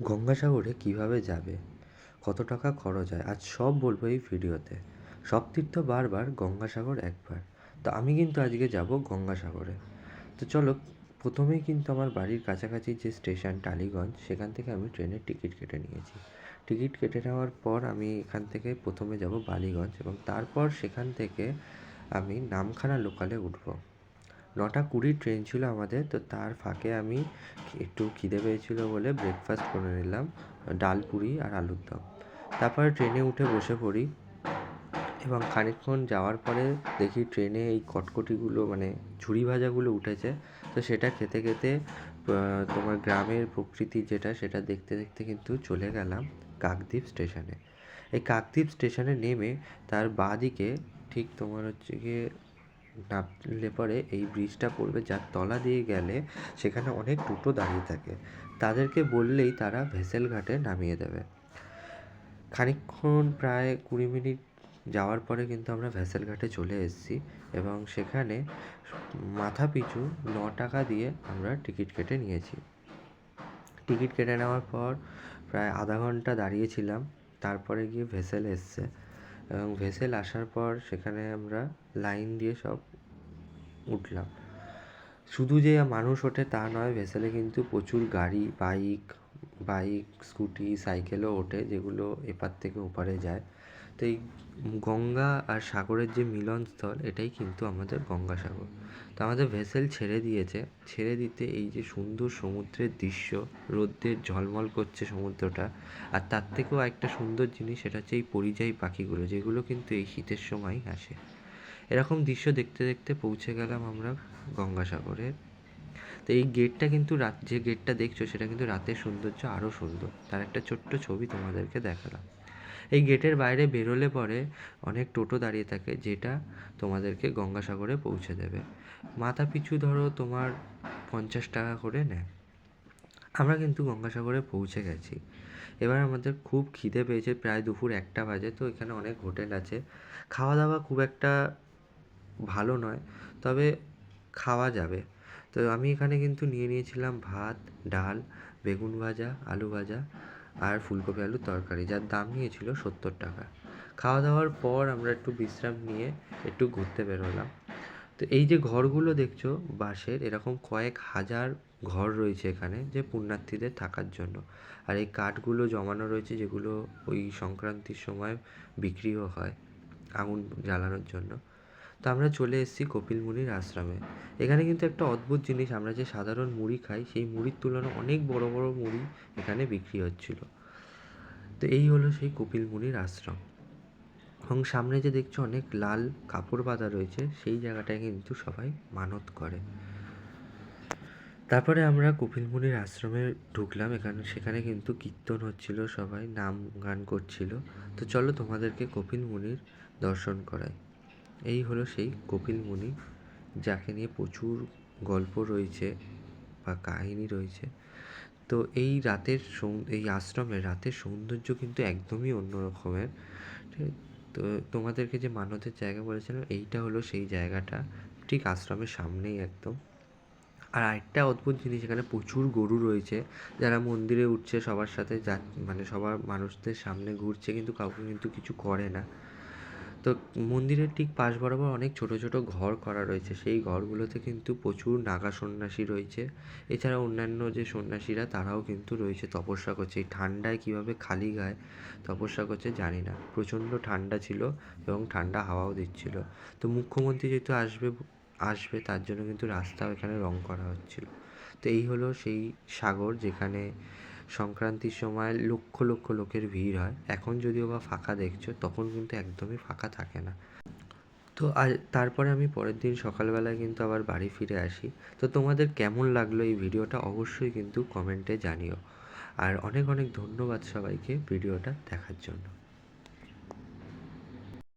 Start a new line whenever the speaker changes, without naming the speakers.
গঙ্গাসাগরে কীভাবে যাবে, কত টাকা খরচ হয়, আজ সব বলবো এই ভিডিওতে। সব তীর্থ বারবার, গঙ্গাসাগর একবার। তো আমি কিন্তু আজকে যাব গঙ্গাসাগরে। তো চলো, প্রথমেই কিন্তু আমার বাড়ির কাছাকাছি যে স্টেশন টালিগঞ্জ, সেখান থেকে আমি ট্রেনের টিকিট কেটে নিয়েছি। টিকিট কেটে নেওয়ার পর আমি এখান থেকে প্রথমে যাব বালিগঞ্জ, এবং তারপর সেখান থেকে আমি নামখানা লোকালে উঠব। 9:20 ট্রেন ছিল আমাদের। তো তার ফাঁকে আমি একটু খিদে পেয়েছিল বলে ব্রেকফাস্ট করে নিলাম, ডাল পুরি আর আলুর দম। তারপরে ট্রেনে উঠে বসে পড়ি, এবং খানিকক্ষণ যাওয়ার পরে দেখি ট্রেনে এই কটকটিগুলো মানে ঝুড়ি ভাজাগুলো উঠেছে। তো সেটা খেতে খেতে তোমার গ্রামের প্রকৃতি যেটা, সেটা দেখতে দেখতে কিন্তু চলে গেলাম কাকদ্বীপ স্টেশনে। এই কাকদ্বীপ স্টেশনে নেমে তার বাঁদিকে ঠিক তোমার হচ্ছে গিয়ে নামলে পরে এই ব্রিজটা পড়বে, যার তলা দিয়ে গেলে সেখানে অনেক টোটো দাঁড়িয়ে থাকে। তাদেরকে বললেই তারা ভেসেল ঘাটে নামিয়ে দেবে। খানিকক্ষণ প্রায় 20 মিনিট যাওয়ার পরে কিন্তু আমরা ভেসেল ঘাটে চলে এসেছি, এবং সেখানে মাথা পিছু 9 টাকা দিয়ে আমরা টিকিট কেটে নিয়েছি। টিকিট কেটে নেওয়ার পর প্রায় আধা ঘন্টা দাঁড়িয়েছিলাম। তারপরে গিয়ে ভেসেল এসছে, এবং ভেসেল আসার পর সেখানে আমরা লাইন দিয়ে সব উঠলাম। শুধু যে মানুষ ওঠে তা নয়, ভেসেলে কিন্তু প্রচুর গাড়ি, বাইক, স্কুটি, সাইকেলও ওঠে, যেগুলো এপার থেকে ওপারে যায়। তো এই গঙ্গা আর সাগরের যে মিলনস্থল, এটাই কিন্তু আমাদের গঙ্গাসাগর। তো আমাদের ভেসেল ছেড়ে দিয়েছে। ছেড়ে দিতে এই যে সুন্দর সমুদ্রের দৃশ্য, রোদ্রের ঝলমল করছে সমুদ্রটা, আর তার থেকেও একটা সুন্দর জিনিস, সেটা হচ্ছে এই পরিযায়ী পাখিগুলো, যেগুলো কিন্তু এই শীতের সময় আসে। এরকম দৃশ্য দেখতে দেখতে পৌঁছে গেলাম আমরা গঙ্গাসাগরে। তো এই গেটটা কিন্তু যে গেটটা দেখছো, সেটা কিন্তু রাতের সৌন্দর্য আরও সুন্দর। তার একটা ছোট্ট ছবি তোমাদেরকে দেখালাম। এই গেটের বাইরে বেরোলে পরে অনেক টোটো দাঁড়িয়ে থাকে, যেটা তোমাদেরকে গঙ্গাসাগরে পৌঁছে দেবে। মাথা পিছু ধরো তোমার 50 টাকা করে নেয়। আমরা কিন্তু গঙ্গাসাগরে পৌঁছে গেছি। এবার আমাদের খুব খিদে পেয়েছে, প্রায় দুপুর 1টা বাজে। তো এখানে অনেক হোটেল আছে, খাওয়া দাওয়া খুব একটা ভালো নয়, তবে খাওয়া যাবে। তো আমি এখানে কিন্তু নিয়ে নিয়েছিলাম ভাত, ডাল, বেগুন ভাজা, আলু ভাজা আর ফুলকপি আলুর তরকারি, যার দাম নিয়েছিল 70 টাকা। খাওয়া দাওয়ার পর আমরা একটু বিশ্রাম নিয়ে একটু ঘুরতে বেরোলাম। তো এই যে ঘরগুলো দেখছো বাঁশের, এরকম কয়েক হাজার ঘর রয়েছে এখানে, যে পুণ্যার্থীদের থাকার জন্য। আর এই কাঠগুলো জমানো রয়েছে, যেগুলো ওই সংক্রান্তির সময় বিক্রিও হয় আগুন জ্বালানোর জন্য। তো আমরা চলে এসেছি কপিল মুনির আশ্রমে। এখানে কিন্তু একটা অদ্ভুত জিনিস, আমরা যে সাধারণ মুড়ি খাই, সেই মুড়ির তুলনায় অনেক বড় বড় মুড়ি এখানে বিক্রি হচ্ছিল। তো এই হলো সেই কপিল মুনির আশ্রম, এবং সামনে যে দেখছো অনেক লাল কাপড় বাঁধা রয়েছে, সেই জায়গাটায় কিন্তু সবাই মানত করে। তারপরে আমরা কপিল মুনির আশ্রমে ঢুকলাম। সেখানে কিন্তু কীর্তন হচ্ছিল, সবাই নাম গান করছিল। তো চলো তোমাদেরকে কপিল মুনির দর্শন করাই। এই হলো সেই কপিল মুনি, যাকে নিয়ে প্রচুর গল্প রয়েছে বা কাহিনী রয়েছে। তো এই এই আশ্রমের রাতের সৌন্দর্য কিন্তু একদমই অন্য রকমের। তো তোমাদেরকে যে মানতের জায়গা বলেছিলাম, এইটা হলো সেই জায়গাটা, ঠিক আশ্রমের সামনেই একদম। আর আরেকটা অদ্ভুত জিনিস, এখানে প্রচুর গরু রয়েছে, যারা মন্দিরে উঠছে সবার সাথে মানে সবার মানুষদের সামনে ঘুরছে, কিন্তু কাউকে কিন্তু কিছু করে না। তো মন্দিরের ঠিক পাশ বরাবর অনেক ছোট ছোট ঘর করা রয়েছে, সেই ঘরগুলোতে কিন্তু প্রচুর নাগা সন্ন্যাসী রয়েছে। এছাড়া অন্যান্য যে সন্ন্যাসীরা, তারাও কিন্তু রয়েছে, তপস্যা করছে। এই ঠান্ডায় কীভাবে খালি গায়ে তপস্যা করছে জানি না। প্রচণ্ড ঠান্ডা ছিল, এবং ঠান্ডা হাওয়াও দিচ্ছিল। তো মুখ্যমন্ত্রী যেহেতু আসবে তার জন্য কিন্তু রাস্তাও এখানে রং করা হচ্ছিল। তো এই হলো সেই সাগর, যেখানে সংক্রান্তির সময় লক্ষ লক্ষ লোকের ভিড় হয়। এখন যদিও বা ফাঁকা দেখছো, তখন কিন্তু একদমই ফাঁকা থাকে না। তো আর তারপরে আমি পরের দিন সকালবেলায় কিন্তু আবার বাড়ি ফিরে আসি। তো তোমাদের কেমন লাগলো এই ভিডিওটা, অবশ্যই কিন্তু কমেন্টে জানিও। আর অনেক অনেক ধন্যবাদ সবাইকে ভিডিওটা দেখার জন্য।